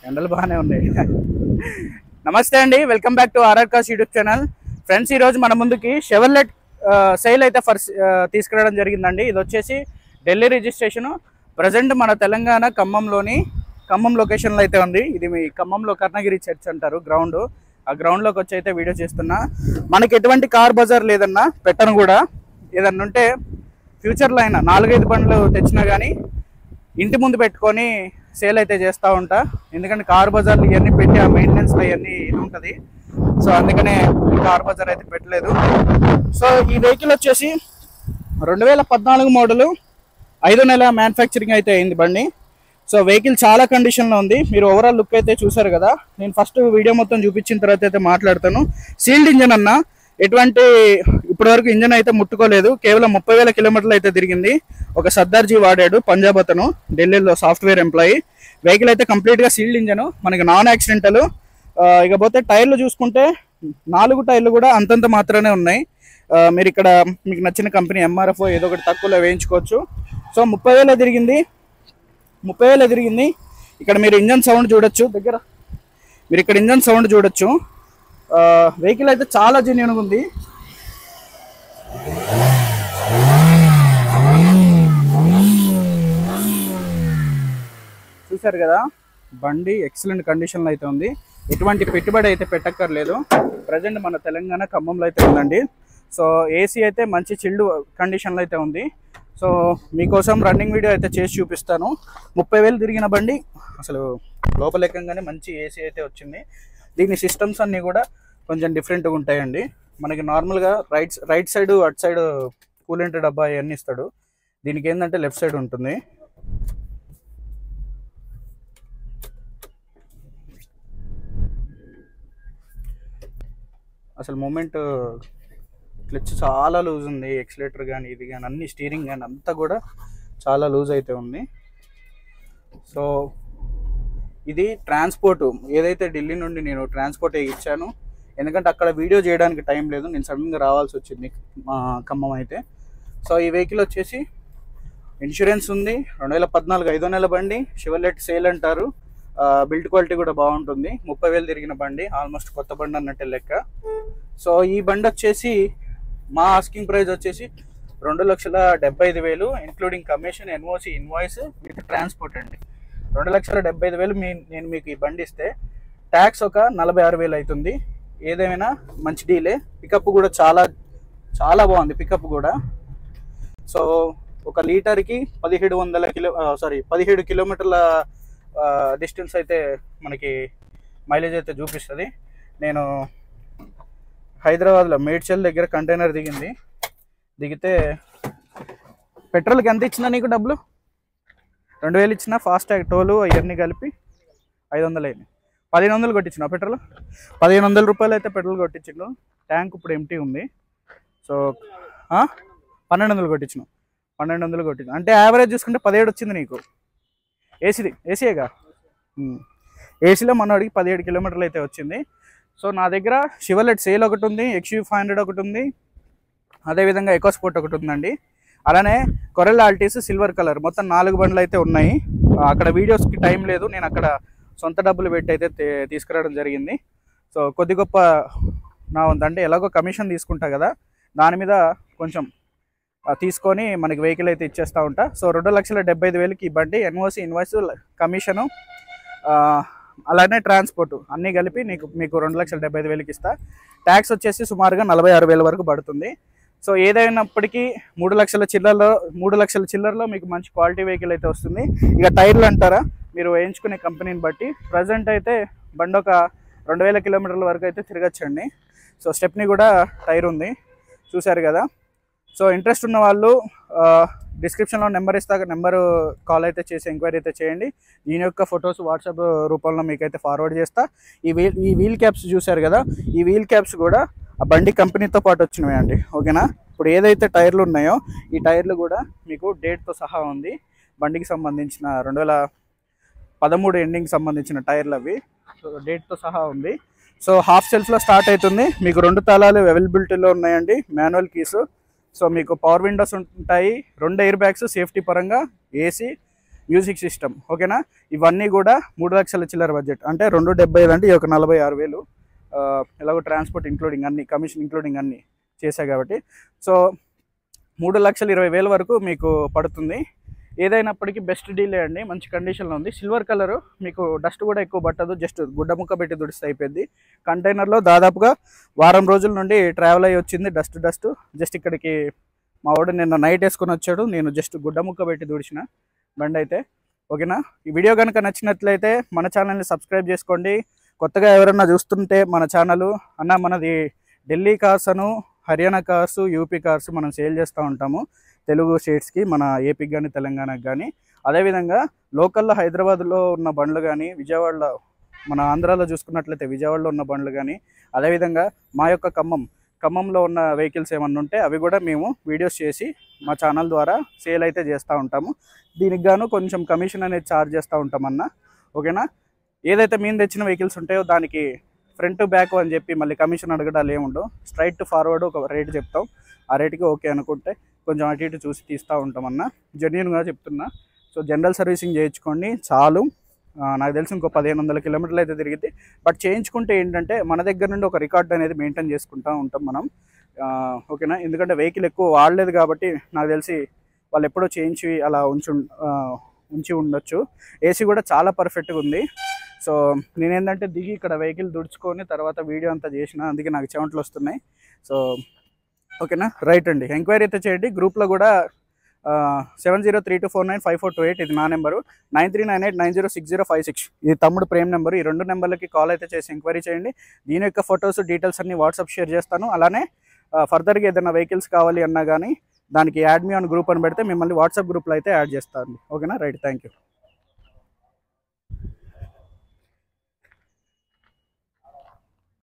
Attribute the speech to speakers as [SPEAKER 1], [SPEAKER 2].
[SPEAKER 1] ఎండలు బాగానే ఉన్నాయి. నమస్తే అండి, welcome back to RR cars YouTube channel. Friends, ఈరోజు మన ముందుకి షెవర్లెట్ సెయిల్ అయితే తీసుకురావడం జరిగిందండి. ఇది వచ్చేసి ఢిల్లీ రిజిస్ట్రేషను. ప్రజెంట్ మన తెలంగాణ ఖమ్మం లొకేషన్లో అయితే ఉంది. ఇది మీ ఖమ్మంలో కర్ణగిరి చర్చ్ అంటారు గ్రౌండ్. ఆ గ్రౌండ్లోకి వచ్చి అయితే వీడియో చేస్తున్నా. మనకి ఎటువంటి కార్ బజార్ లేదన్నా, పెట్టను కూడా. ఏదన్నా ఉంటే ఫ్యూచర్లో అయినా 4-5 బండ్లు తెచ్చినా కానీ ఇంటి ముందు పెట్టుకొని సేల్ అయితే చేస్తూ ఉంటా. ఎందుకంటే కార్ బజార్లు ఇవన్నీ పెట్టి ఆ మెయింటెనెన్స్లో ఇవన్నీ ఇది ఉంటుంది. సో అందుకనే కార్ బజార్ అయితే పెట్టలేదు. సో ఈ వెహికల్ వచ్చేసి 2014 మోడలు, 5వ నెల మ్యానుఫ్యాక్చరింగ్ అయితే అయింది బండి. సో వెహికల్ చాలా కండిషన్లో ఉంది. మీరు ఓవరాల్ లుక్ అయితే చూసారు కదా. నేను ఫస్ట్ వీడియో మొత్తం చూపించిన తర్వాత అయితే మాట్లాడతాను. సీల్డ్ ఇంజన్ అన్న, ఎటువంటి ఇప్పటివరకు ఇంజన్ అయితే ముట్టుకోలేదు. కేవలం 30,000 కిలోమీటర్లు అయితే తిరిగింది. ఒక సర్దార్జీ వాడాడు, పంజాబ్ అతను, ఢిల్లీలో సాఫ్ట్వేర్ ఎంప్లాయీ. వెహికల్ అయితే కంప్లీట్గా సీల్డ్ ఇంజన్, మనకి నాన్ యాక్సిడెంటల్. ఇకపోతే టైర్లు చూసుకుంటే 4 టైర్లు కూడా అంతంత మాత్రమే ఉన్నాయి. మీరు ఇక్కడ మీకు నచ్చిన కంపెనీ ఎంఆర్ఎఫ్ ఏదో ఒకటి తక్కువలో వేయించుకోవచ్చు. సో 30,000 తిరిగింది. ఇక్కడ మీరు ఇంజన్ సౌండ్ చూడొచ్చు. మీరు ఇక్కడ ఇంజన్ సౌండ్ చూడొచ్చు. వెహికల్ అయితే చాలా జెన్యూన్గా ఉంది. చూసారు కదా, బండి ఎక్సలెంట్ కండిషన్లో అయితే ఉంది. ఎటువంటి పెట్టుబడి అయితే పెట్టక్కర్లేదు. ప్రజెంట్ మన తెలంగాణ ఖమ్మంలో అయితే ఉందండి. సో ఏసీ అయితే మంచి చిల్డ్ కండిషన్లో అయితే ఉంది. సో మీకోసం రన్నింగ్ వీడియో అయితే చేసి చూపిస్తాను. 30,000 తిరిగిన బండి, అసలు లోపల ఎక్కగానే మంచి ఏసీ అయితే వచ్చింది. దీని సిస్టమ్స్ అన్నీ కూడా కొంచెం డిఫరెంట్గా ఉంటాయండి. మనకి నార్మల్గా రైట్ సైడ్ అటు సైడ్ కూలెంట్ డబ్బా ఇవన్నీ ఇస్తాడు. దీనికి ఏంటంటే లెఫ్ట్ సైడ్ ఉంటుంది. అసలు మూమెంట్ క్లచ్ చాలా లూజ్ ఉంది. ఎక్సిలేటర్ కానీ ఇది కానీ అన్ని, స్టీరింగ్ కానీ అంతా కూడా చాలా లూజ్ అయితే ఉంది. సో ఇది ట్రాన్స్పోర్ట్, ఏదైతే ఢిల్లీ నుండి నేను ట్రాన్స్పోర్ట్ ఇచ్చాను. ఎందుకంటే అక్కడ వీడియో చేయడానికి టైం లేదు, నేను సడన్గా రావాల్సి వచ్చింది మా ఖమ్మం అయితే. సో ఈ వెహికల్ వచ్చేసి ఇన్సూరెన్స్ ఉంది. 2014 5వ నెల బండి, షెవర్లెట్ సెయిల్ అంటారు. బిల్డ్ క్వాలిటీ కూడా బాగుంటుంది. 30,000 తిరిగిన బండి, ఆల్మోస్ట్ కొత్త బండి అన్నట్టే లెక్క. సో ఈ బండి వచ్చేసి మా ఆస్కింగ్ ప్రైస్ వచ్చేసి 2,75,000 including commission, NOC, invoice with transport అండి. 2,75,000 నేను మీకు ఈ బండి ఇస్తే ట్యాక్స్ ఒక 46,000 అవుతుంది. ఏదేమైనా మంచి డీలే. పికప్ కూడా చాలా చాలా బాగుంది, పికప్ కూడా. సో ఒక లీటర్కి 17 కిలోమీటర్ల డిస్టెన్స్ అయితే మనకి మైలేజ్ అయితే చూపిస్తుంది. నేను హైదరాబాద్లో మేడ్చల్ దగ్గర కంటైనర్ దిగితే పెట్రోల్కి ఎంత ఇచ్చినా నీకు డబ్బులు? 2,000 ఇచ్చిన, ఫాస్ట్ ట్యాగ్ టోలు అవన్నీ కలిపి 500 అయింది. 1,500 కొట్టించిన పెట్రోల్. 1,500 రూపాయలు అయితే పెట్రోల్ కొట్టించిండు. ట్యాంక్ ఇప్పుడు ఎంటీ ఉంది. సో 1,200 కొట్టించిన. అంటే యావరేజ్ చూసుకుంటే 17 వచ్చింది నీకు. ఏసీగా ఏసీలో మనోడికి 17 కిలోమీటర్లు అయితే వచ్చింది. సో నా దగ్గర షెవర్లెట్ సెయిల్ ఒకటి ఉంది, XUV500 ఒకటి ఉంది, అదేవిధంగా ఎకోస్పోర్ట్ ఒకటి ఉందండి. అలానే కొరెల్లా ఆల్టిస్ సిల్వర్ కలర్, మొత్తం 4 బండ్లు అయితే ఉన్నాయి. అక్కడ వీడియోస్కి టైం లేదు, నేను అక్కడ సొంత డబ్బులు పెట్టి అయితే తీసుకురావడం జరిగింది. సో కొద్ది గొప్ప నా ఉందంటే ఎలాగో కమిషన్ తీసుకుంటా కదా, దాని మీద కొంచెం తీసుకొని మనకి వెహికల్ అయితే ఇచ్చేస్తూ ఉంటా. సో 2,75,000కి ఈ బండి, ఎన్ఓసి, ఇన్వాయిస్, కమిషను, అలానే ట్రాన్స్పోర్ట్ అన్నీ కలిపి మీకు 2,75,000కి ఇస్తా. ట్యాక్స్ వచ్చేసి సుమారుగా 46,000 వరకు పడుతుంది. సో ఏదైనప్పటికీ 3 లక్షల చిల్లరలో మీకు మంచి క్వాలిటీ వెహికల్ అయితే వస్తుంది. ఇక టైర్లు అంటారా, మీరు వేయించుకునే కంపెనీని బట్టి ప్రజెంట్ అయితే బండి ఒక 2000 కిలోమీటర్ల వరకు అయితే తిరగచ్చండి. సో స్టెప్ని కూడా టైర్ ఉంది, చూశారు కదా. సో ఇంట్రెస్ట్ ఉన్న వాళ్ళు డిస్క్రిప్షన్లో నెంబర్ ఇస్తా, నెంబరు కాల్ అయితే చేసి ఎంక్వైరీ అయితే చేయండి. దీని యొక్క ఫొటోస్ వాట్సాప్ రూపంలో మీకైతే ఫార్వర్డ్ చేస్తా. ఈ వీల్ క్యాప్స్ చూశారు కదా, ఈ వీల్ క్యాప్స్ కూడా ఆ బండి కంపెనీతో పాటు వచ్చినవి అండి. ఓకేనా. ఇప్పుడు ఏదైతే టైర్లు ఉన్నాయో ఈ టైర్లు కూడా మీకు డేట్తో సహా ఉంది. బండికి సంబంధించిన 2013 ఎండింగ్ సంబంధించిన టైర్లు అవి. సో డేట్తో సహా ఉంది. సో హాఫ్ సెల్ఫ్లో స్టార్ట్ అవుతుంది. మీకు 2 తాళాలు అవైలబిలిటీలో ఉన్నాయండి, మాన్యువల్ కీస్. సో మీకు పవర్ విండోస్ ఉంటాయి, 2 ఎయిర్ బ్యాగ్స్ సేఫ్టీ పరంగా, ఏసీ, మ్యూజిక్ సిస్టమ్. ఓకేనా. ఇవన్నీ కూడా 3 లక్షల చిల్లర బడ్జెట్, అంటే 275 అంటే ఒక 46,000. ఎలాగో ట్రాన్స్పోర్ట్ ఇంక్లూడింగ్ అన్ని, కమిషన్ ఇంక్లూడింగ్ అన్ని చేశాయి కాబట్టి సో 3,20,000 వరకు మీకు పడుతుంది. ఏదైనప్పటికీ బెస్ట్ డీలే అండి, మంచి కండిషన్లో ఉంది. సిల్వర్ కలరు, మీకు డస్ట్ కూడా ఎక్కువ పట్టదు, జస్ట్ గుడ్డ ముక్క పెట్టి దుడిస్తే అయిపోయింది. కంటైనర్లో దాదాపుగా వారం రోజుల నుండి ట్రావెల్ అయ్యి వచ్చింది డస్ట్. జస్ట్ ఇక్కడికి మా వాడు నిన్న నైట్ వేసుకొని వచ్చాడు, నేను జస్ట్ గుడ్డ ముక్క పెట్టి దుడిచిన బండి అయితే. ఓకేనా. ఈ వీడియో కనుక నచ్చినట్లయితే మన ఛానల్ని సబ్స్క్రైబ్ చేసుకోండి. కొత్తగా ఎవరన్నా చూస్తుంటే మన ఛానల్ అన్న, మనది ఢిల్లీ కార్స్ అను, హర్యానా కార్స్, యూపీ కార్స్ మనం సేల్ చేస్తూ ఉంటాము తెలుగు స్టేట్స్కి, మన ఏపీకి కానీ తెలంగాణకి కానీ. అదేవిధంగా లోకల్లో హైదరాబాద్లో ఉన్న బండ్లు కానీ, విజయవాడలో మన ఆంధ్రాలో చూసుకున్నట్లయితే విజయవాడలో ఉన్న బండ్లు కానీ, అదేవిధంగా మా యొక్క ఖమ్మంలో ఉన్న వెహికల్స్ ఏమన్నా ఉంటే అవి కూడా మేము వీడియోస్ చేసి మా ఛానల్ ద్వారా సేల్ అయితే చేస్తూ ఉంటాము. దీనికి గాను కొంచెం కమిషన్ అనేది ఛార్జ్ చేస్తూ ఉంటామన్న. ఓకేనా. ఏదైతే మేము తెచ్చిన వెహికల్స్ ఉంటాయో దానికి ఫ్రంట్ బ్యాక్ అని చెప్పి మళ్ళీ కమిషన్ అడగడాలు ఏముండవు. స్ట్రైట్ ఫార్వర్డ్ ఒక రేటు చెప్తాం, ఆ రేటుకి ఓకే అనుకుంటే కొంచెం అటు ఇటు చూసి తీస్తూ ఉంటామన్న. జెన్యూన్గా చెప్తున్నా. సో జనరల్ సర్వీసింగ్ చేయించుకోండి చాలు. నాకు తెలిసి ఇంకో 1500 కిలోమీటర్లు అయితే తిరిగితే. బట్ చేయించుకుంటే ఏంటంటే మన దగ్గర నుండి ఒక రికార్డ్ అనేది మెయింటైన్ చేసుకుంటూ ఉంటాం మనం. ఓకేనా. ఎందుకంటే వెహికల్ ఎక్కువ వాడలేదు కాబట్టి నాకు తెలిసి వాళ్ళు ఎప్పుడో చేయించి అలా ఉంచి ఉండొచ్చు. ఏసీ కూడా చాలా పర్ఫెక్ట్గా ఉంది. సో నేనేంటంటే దిగి ఇక్కడ వెహికల్ దుడుచుకొని తర్వాత వీడియో అంతా చేసిన, అందుకే నాకు చెమటలు వస్తున్నాయి. సో ఓకేనా. రైట్ అండి. ఎంక్వైరీ అయితే చేయండి. గ్రూప్లో కూడా 7032495428 ఇది నా నెంబరు, 9398906056 ఇది తమ్ముడు ప్రేమ్ నెంబరు. ఈ 2 నెంబర్లకి కాల్ అయితే చేసి ఎంక్వైరీ చేయండి. దీని యొక్క ఫొటోస్ డీటెయిల్స్ అన్ని వాట్సాప్ షేర్ చేస్తాను. అలానే ఫర్దర్గా ఏదైనా వెహికల్స్ కావాలి అన్నా కానీ దానికి యాడ్ మీ ఆన్ గ్రూప్ అని పెడితే మిమ్మల్ని వాట్సాప్ గ్రూప్లో అయితే యాడ్ చేస్తాను. ఓకేనా. రైట్. Thank you.